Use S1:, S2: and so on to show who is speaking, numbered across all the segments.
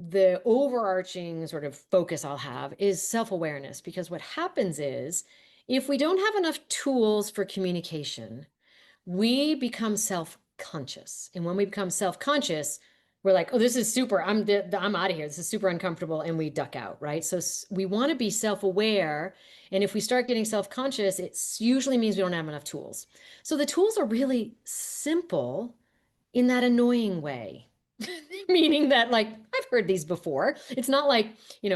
S1: the overarching sort of focus I'll have is self-awareness, because what happens is if we don't have enough tools for communication, we become self-conscious. And when we become self-conscious, we're like, oh, this is super, I'm out of here. This is super uncomfortable. And we duck out, right? So we want to be self-aware. And if we start getting self-conscious, it usually means we don't have enough tools. So the tools are really simple in that annoying way. Meaning that, like, I've heard these before. It's not like,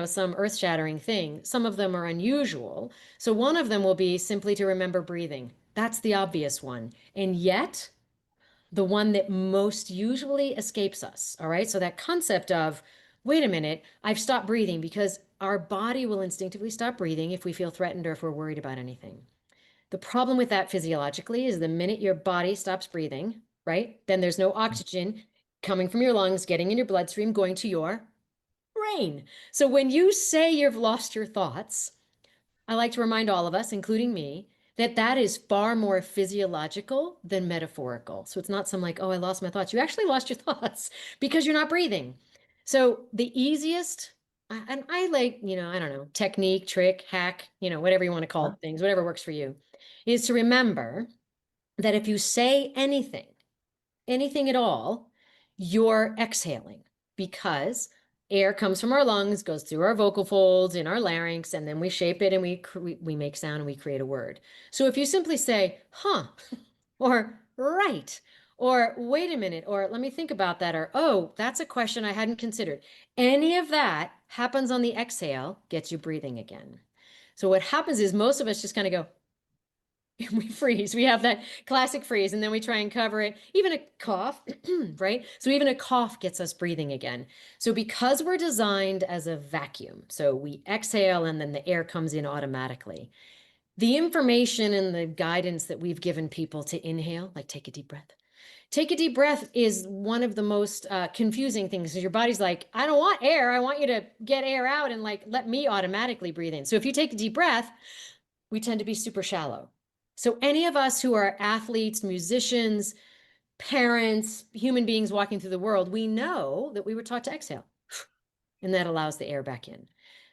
S1: some earth-shattering thing. Some of them are unusual. So one of them will be simply to remember breathing. That's the obvious one. And yet, the one that most usually escapes us. All right. So that concept of, wait a minute, I've stopped breathing, because our body will instinctively stop breathing if we feel threatened or if we're worried about anything. The problem with that physiologically is the minute your body stops breathing, right, then there's no oxygen coming from your lungs, getting in your bloodstream, going to your brain. So when you say you've lost your thoughts, I like to remind all of us, including me, that that is far more physiological than metaphorical. So it's not some like, oh, I lost my thoughts. You actually lost your thoughts because you're not breathing. So the easiest, and I like, I don't know, technique, trick, hack, whatever you want to call things, whatever works for you, is to remember that if you say anything at all, you're exhaling, because air comes from our lungs, goes through our vocal folds in our larynx, and then we shape it and we make sound and we create a word. So if you simply say, huh, or right, or wait a minute, or let me think about that, or oh, that's a question I hadn't considered. Any of that happens on the exhale, gets you breathing again. So what happens is most of us just kind of go, we freeze. We have that classic freeze, and then we try and cover it. Even a cough, right? So even a cough gets us breathing again. So because we're designed as a vacuum, so we exhale and then the air comes in automatically. The information and the guidance that we've given people to inhale, like take a deep breath. Take a deep breath is one of the most confusing things, because your body's like, I don't want air. I want you to get air out and like let me automatically breathe in. So if you take a deep breath, we tend to be super shallow. So any of us who are athletes, musicians, parents, human beings walking through the world, we know that we were taught to exhale, and that allows the air back in.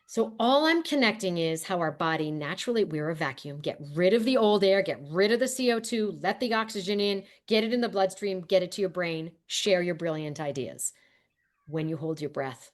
S1: So all I'm connecting is how our body naturally, we're a vacuum, get rid of the old air, get rid of the CO2, let the oxygen in, get it in the bloodstream, get it to your brain, share your brilliant ideas. When you hold your breath,